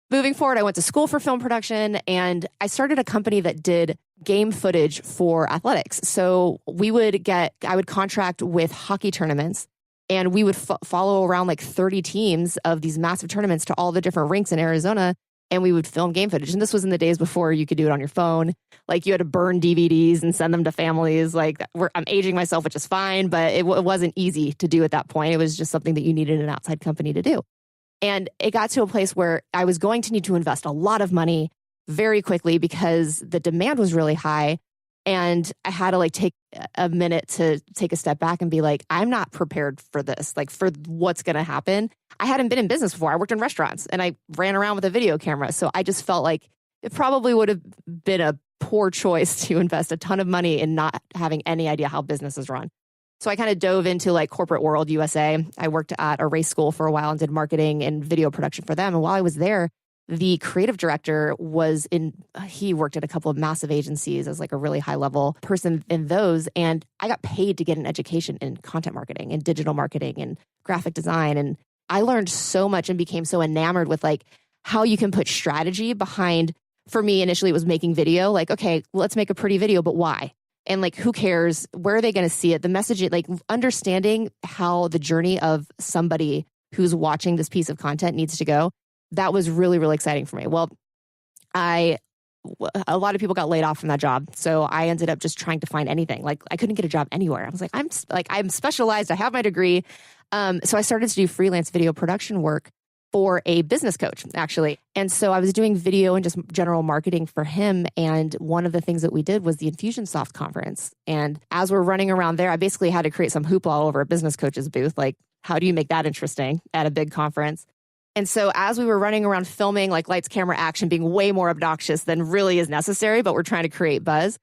Moving forward, I went to school for film production and I started a company that did game footage for athletics. So I would contract with hockey tournaments and we would follow around like 30 teams of these massive tournaments to all the different rinks in Arizona. And we would film game footage. And this was in the days before you could do it on your phone. Like you had to burn DVDs and send them to families. Like I'm aging myself, which is fine, but it wasn't easy to do at that point. It was just something that you needed an outside company to do. And it got to a place where I was going to need to invest a lot of money very quickly because the demand was really high. And I had to like take a minute to take a step back and be like, I'm not prepared for this, like for what's going to happen. I hadn't been in business before. I worked in restaurants and I ran around with a video camera. So I just felt like it probably would have been a poor choice to invest a ton of money in not having any idea how business is run. So I kind of dove into like corporate world USA. I worked at a race school for a while and did marketing and video production for them. And while I was there, the creative director he worked at a couple of massive agencies as like a really high level person in those. And I got paid to get an education in content marketing and digital marketing and graphic design. And I learned so much and became so enamored with like how you can put strategy behind. For me, initially it was making video, like, okay, let's make a pretty video, but why? And like, who cares? Where are they going to see it? The message, like understanding how the journey of somebody who's watching this piece of content needs to go. That was really, really exciting for me. Well, a lot of people got laid off from that job. So I ended up just trying to find anything. Like I couldn't get a job anywhere. I was like, I'm specialized. I have my degree. So I started to do freelance video production work for a business coach, actually. And so I was doing video and just general marketing for him. And one of the things that we did was the Infusionsoft conference. And as we're running around there, I basically had to create some hoopla all over a business coach's booth. Like, how do you make that interesting at a big conference? And so as we were running around filming, like lights, camera, action, being way more obnoxious than really is necessary, but we're trying to create buzz,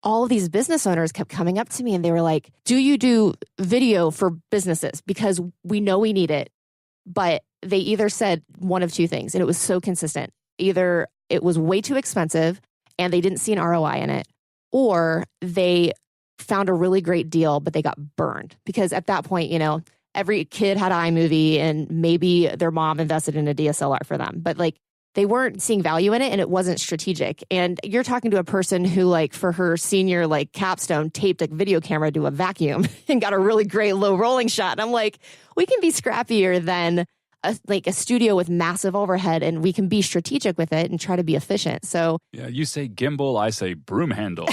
all of these business owners kept coming up to me and they were like, do you do video for businesses? Because we know we need it. But they either said one of two things, and it was so consistent. Either it was way too expensive and they didn't see an ROI in it, or they found a really great deal, but they got burned. Because at that point, every kid had iMovie and maybe their mom invested in a DSLR for them, but like they weren't seeing value in it and it wasn't strategic. And you're talking to a person who like for her senior like capstone taped a video camera to a vacuum and got a really great low rolling shot. And I'm like, we can be scrappier than a studio with massive overhead and we can be strategic with it and try to be efficient. So yeah, you say gimbal, I say broom handle.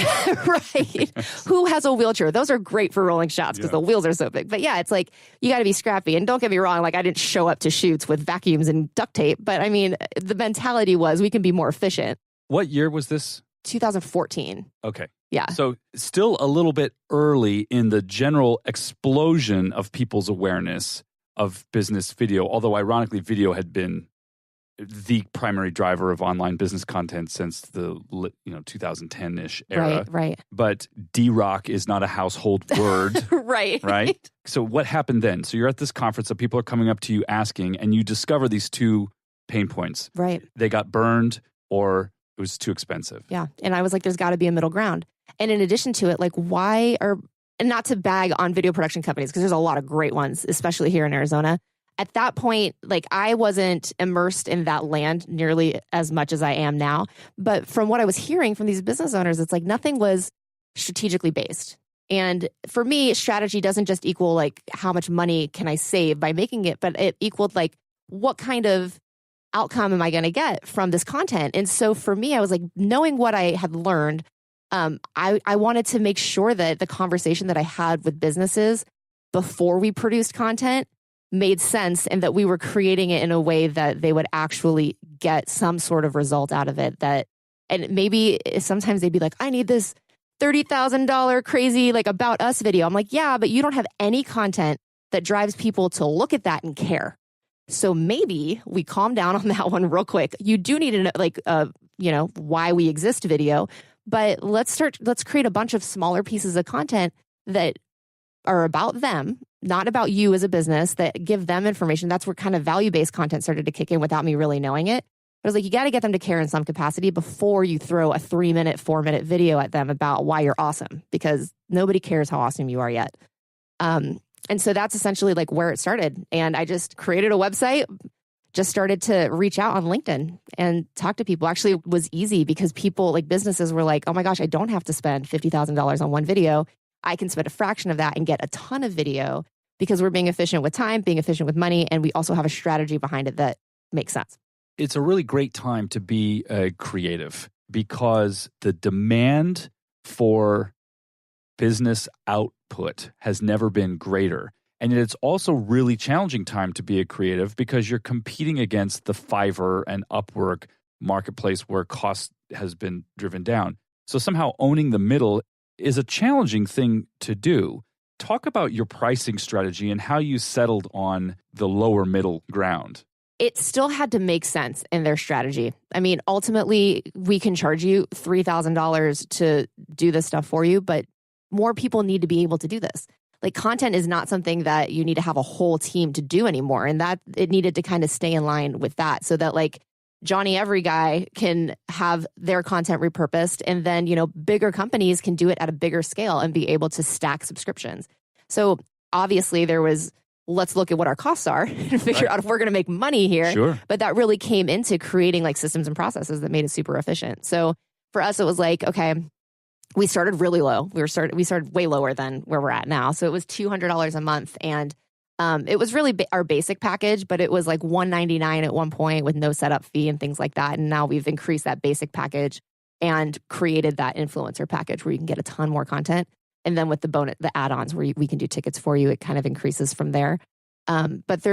Right. Who has a wheelchair? Those are great for rolling shots because the wheels are so big. But yeah, it's like you got to be scrappy. And don't get me wrong, like I didn't show up to shoots with vacuums and duct tape, but I mean, the mentality was we can be more efficient. What year was this? 2014. Okay. Yeah. So still a little bit early in the general explosion of people's awareness of business video, although ironically, video had been the primary driver of online business content since the 2010-ish era. Right. But D-Rock is not a household word. Right. So what happened then? So you're at this conference, so people are coming up to you asking, and you discover these two pain points. Right. They got burned or it was too expensive. Yeah. And I was like, there's got to be a middle ground. And in addition to it, like and not to bag on video production companies, because there's a lot of great ones, especially here in Arizona. At that point, like I wasn't immersed in that land nearly as much as I am now. But from what I was hearing from these business owners, it's like nothing was strategically based. And for me, strategy doesn't just equal like how much money can I save by making it, but it equaled like what kind of outcome am I going to get from this content? And so for me, I was like, knowing what I had learned, I wanted to make sure that the conversation that I had with businesses before we produced content made sense and that we were creating it in a way that they would actually get some sort of result out of it. And maybe sometimes they'd be like, I need this $30,000 crazy like about us video. I'm like, yeah, but you don't have any content that drives people to look at that and care. So maybe we calm down on that one real quick. You do need why we exist video. But let's create a bunch of smaller pieces of content that are about them, not about you as a business, that give them information. That's where kind of value-based content started to kick in without me really knowing it. I was like, you got to get them to care in some capacity before you throw a 3-minute, 4-minute video at them about why you're awesome, because nobody cares how awesome you are yet. And so that's essentially like where it started. And I just created a website, just started to reach out on LinkedIn and talk to people. Actually, it was easy because people, like businesses were like, oh my gosh, I don't have to spend $50,000 on one video. I can spend a fraction of that and get a ton of video because we're being efficient with time, being efficient with money, and we also have a strategy behind it that makes sense. It's a really great time to be creative because the demand for business output has never been greater. And yet it's also really challenging time to be a creative because you're competing against the Fiverr and Upwork marketplace where cost has been driven down. So somehow owning the middle is a challenging thing to do. Talk about your pricing strategy and how you settled on the lower middle ground. It still had to make sense in their strategy. I mean, ultimately, we can charge you $3,000 to do this stuff for you, but more people need to be able to do this. Like, content is not something that you need to have a whole team to do anymore. And that it needed to kind of stay in line with that so that like Johnny Every Guy can have their content repurposed. And then, bigger companies can do it at a bigger scale and be able to stack subscriptions. So obviously there was, let's look at what our costs are and figure out if we're going to make money here. Sure. But that really came into creating like systems and processes that made it super efficient. So for us, it was like, okay, we started really low. We started way lower than where we're at now. So it was $200 a month. And it was really our basic package, but it was like $199 at one point with no setup fee and things like that. And now we've increased that basic package and created that influencer package where you can get a ton more content. And then with the add-ons where we can do tickets for you, it kind of increases from there. But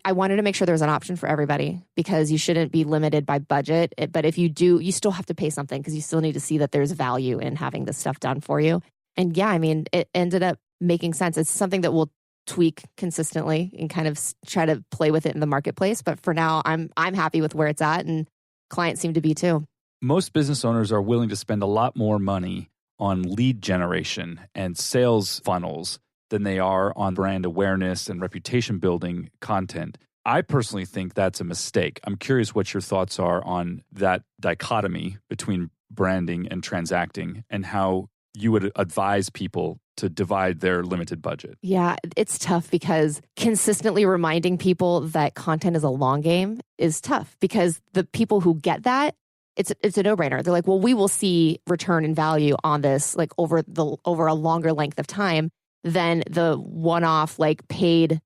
I wanted to make sure there's an option for everybody because you shouldn't be limited by budget. But if you do, you still have to pay something because you still need to see that there's value in having this stuff done for you. And yeah, I mean, it ended up making sense. It's something that we'll tweak consistently and kind of try to play with it in the marketplace. But for now, I'm happy with where it's at, and clients seem to be too. Most business owners are willing to spend a lot more money on lead generation and sales funnels than they are on brand awareness and reputation building content. I personally think that's a mistake. I'm curious what your thoughts are on that dichotomy between branding and transacting and how you would advise people to divide their limited budget. Yeah, it's tough because consistently reminding people that content is a long game is tough because the people who get that, it's a no-brainer. They're like, well, we will see return and value on this like over a longer length of time than the one-off like paid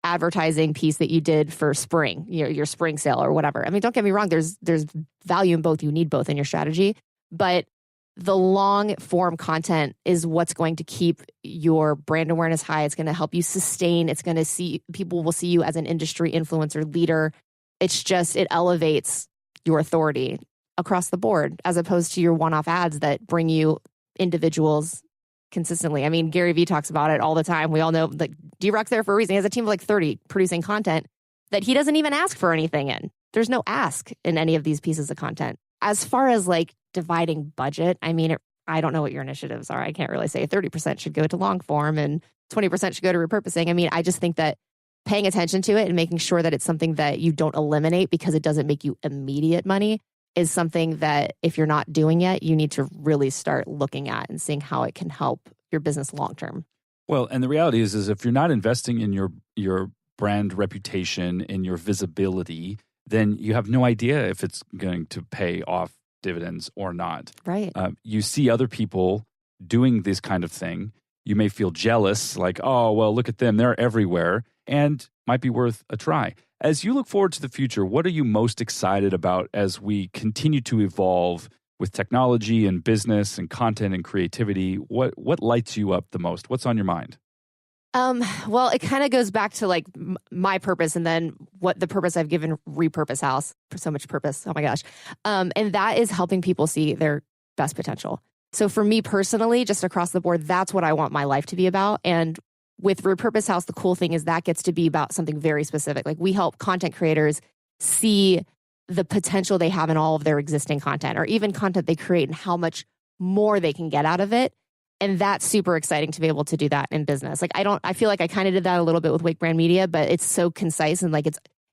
advertising piece that you did for spring, your spring sale or whatever. I mean, don't get me wrong, there's value in both. You need both in your strategy, but the long form content is what's going to keep your brand awareness high. It's going to help you sustain. It's going to people will see you as an industry influencer leader. It elevates your authority across the board, as opposed to your one-off ads that bring you individuals consistently. I mean, Gary Vee talks about it all the time. We all know that D-Rock's there for a reason. He has a team of like 30 producing content that he doesn't even ask for anything in. There's no ask in any of these pieces of content. As far as like dividing budget, I mean, I don't know what your initiatives are. I can't really say 30% should go to long form and 20% should go to repurposing. I mean, I just think that paying attention to it and making sure that it's something that you don't eliminate because it doesn't make you immediate money is something that if you're not doing yet, you need to really start looking at and seeing how it can help your business long term. Well, and the reality is if you're not investing in your brand reputation and your visibility, then you have no idea if it's going to pay off dividends or not. Right. You see other people doing this kind of thing. You may feel jealous, like, oh, well, look at them. They're everywhere, and might be worth a try. As you look forward to the future, what are you most excited about as we continue to evolve with technology and business and content and creativity? What lights you up the most? What's on your mind? Well, it kind of goes back to like my purpose and then what the purpose I've given Repurpose House for so much purpose. Oh my gosh. And that is helping people see their best potential. So for me personally, just across the board, that's what I want my life to be about. And with Repurpose House, the cool thing is that gets to be about something very specific. Like we help content creators see the potential they have in all of their existing content or even content they create and how much more they can get out of it. And that's super exciting to be able to do that in business. Like I feel like I kind of did that a little bit with Wake Brand Media, but it's so concise and like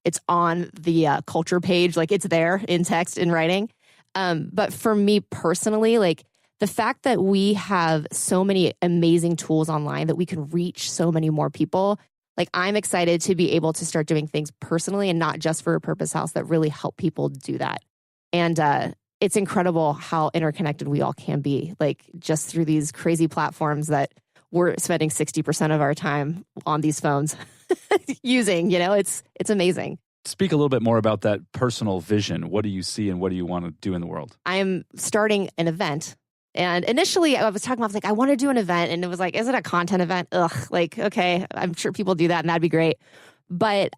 it's on the culture page, like it's there in text, in writing. But for me personally, like the fact that we have so many amazing tools online that we can reach so many more people, like I'm excited to be able to start doing things personally and not just for Repurpose House that really help people do that. And it's incredible how interconnected we all can be, like just through these crazy platforms that we're spending 60% of our time on these phones using, it's amazing. Speak a little bit more about that personal vision. What do you see and what do you want to do in the world? I'm starting an event. And initially I was like, I want to do an event. And it was like, is it a content event? Ugh, like, okay, I'm sure people do that and that'd be great. But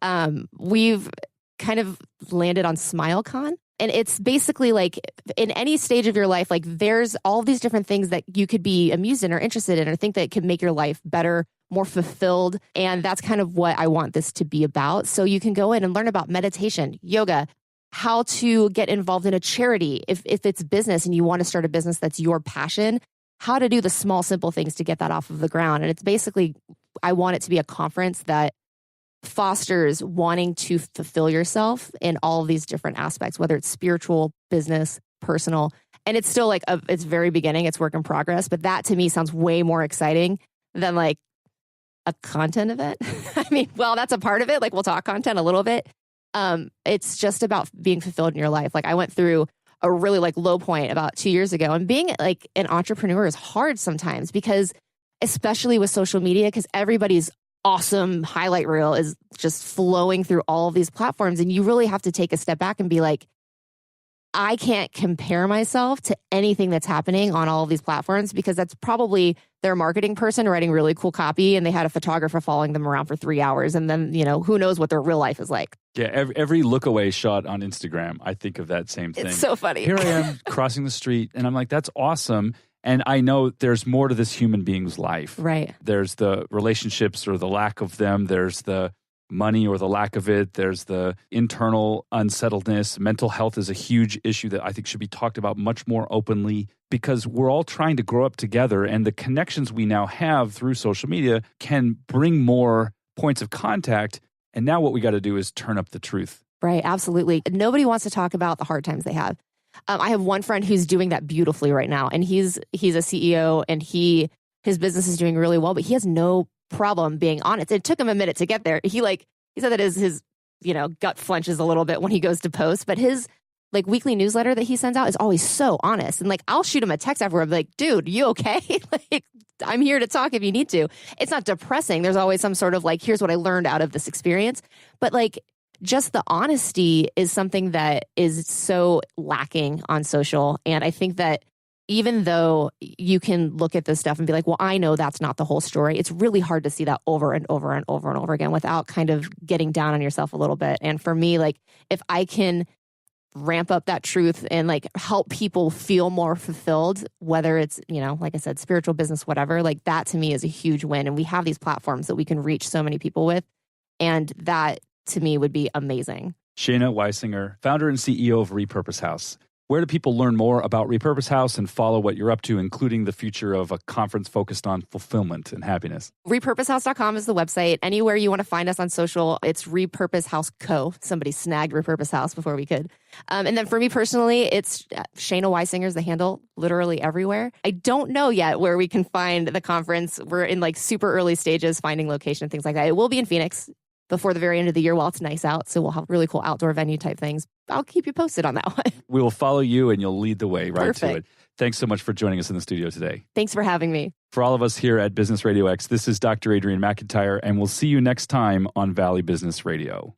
we've kind of landed on SmileCon. And it's basically like in any stage of your life, like there's all these different things that you could be amused in or interested in or think that could make your life better, more fulfilled. And that's kind of what I want this to be about. So you can go in and learn about meditation, yoga, how to get involved in a charity if it's business and you want to start a business that's your passion, how to do the small, simple things to get that off of the ground. And it's basically, I want it to be a conference that fosters wanting to fulfill yourself in all of these different aspects, whether it's spiritual, business, personal. And it's still like, it's very beginning, it's work in progress. But that to me sounds way more exciting than like a content event. I mean, well, that's a part of it. Like we'll talk content a little bit. It's just about being fulfilled in your life. Like I went through a really like low point about 2 years ago, and being like an entrepreneur is hard sometimes because especially with social media, because everybody's awesome highlight reel is just flowing through all of these platforms. And you really have to take a step back and be like, I can't compare myself to anything that's happening on all of these platforms because that's probably their marketing person writing really cool copy and they had a photographer following them around for 3 hours. And then, who knows what their real life is like. Yeah, every look away shot on Instagram, I think of that same thing. It's so funny. Here I am crossing the street and I'm like, that's awesome. And I know there's more to this human being's life. Right. There's the relationships or the lack of them. There's the money or the lack of it. There's the internal unsettledness. Mental health is a huge issue that I think should be talked about much more openly because we're all trying to grow up together. And the connections we now have through social media can bring more points of contact. And now what we got to do is turn up the truth. Right. Absolutely. Nobody wants to talk about the hard times they have. I have one friend who's doing that beautifully right now, and he's a CEO, and his business is doing really well, but he has no problem being honest. It took him a minute to get there. He said that his gut flinches a little bit when he goes to post, but his like weekly newsletter that he sends out is always so honest. And like I'll shoot him a text afterward, I'm like, dude, you okay? Like I'm here to talk if you need to. It's not depressing. There's always some sort of like, here's what I learned out of this experience, but like just the honesty is something that is so lacking on social. And I think that even though you can look at this stuff and be like, well, I know that's not the whole story, it's really hard to see that over and over and over and over again without kind of getting down on yourself a little bit. And for me, like if I can ramp up that truth and like help people feel more fulfilled, whether it's, like I said, spiritual, business, whatever, like that to me is a huge win. And we have these platforms that we can reach so many people with. And that to me would be amazing. Shaina Weisinger, founder and CEO of Repurpose House. Where do people learn more about Repurpose House and follow what you're up to, including the future of a conference focused on fulfillment and happiness? Repurposehouse.com is the website. Anywhere you want to find us on social, it's Repurpose House Co. Somebody snagged Repurpose House before we could. And then for me personally, it's Shaina Weisinger is the handle, literally everywhere. I don't know yet where we can find the conference. We're in like super early stages, finding location and things like that. It will be in Phoenix before the very end of the year while it's nice out. So we'll have really cool outdoor venue type things. I'll keep you posted on that one. We will follow you and you'll lead the way right Perfect. to it. Thanks so much for joining us in the studio today. Thanks for having me. For all of us here at Business Radio X, this is Dr. Adrian McIntyre, and we'll see you next time on Valley Business Radio.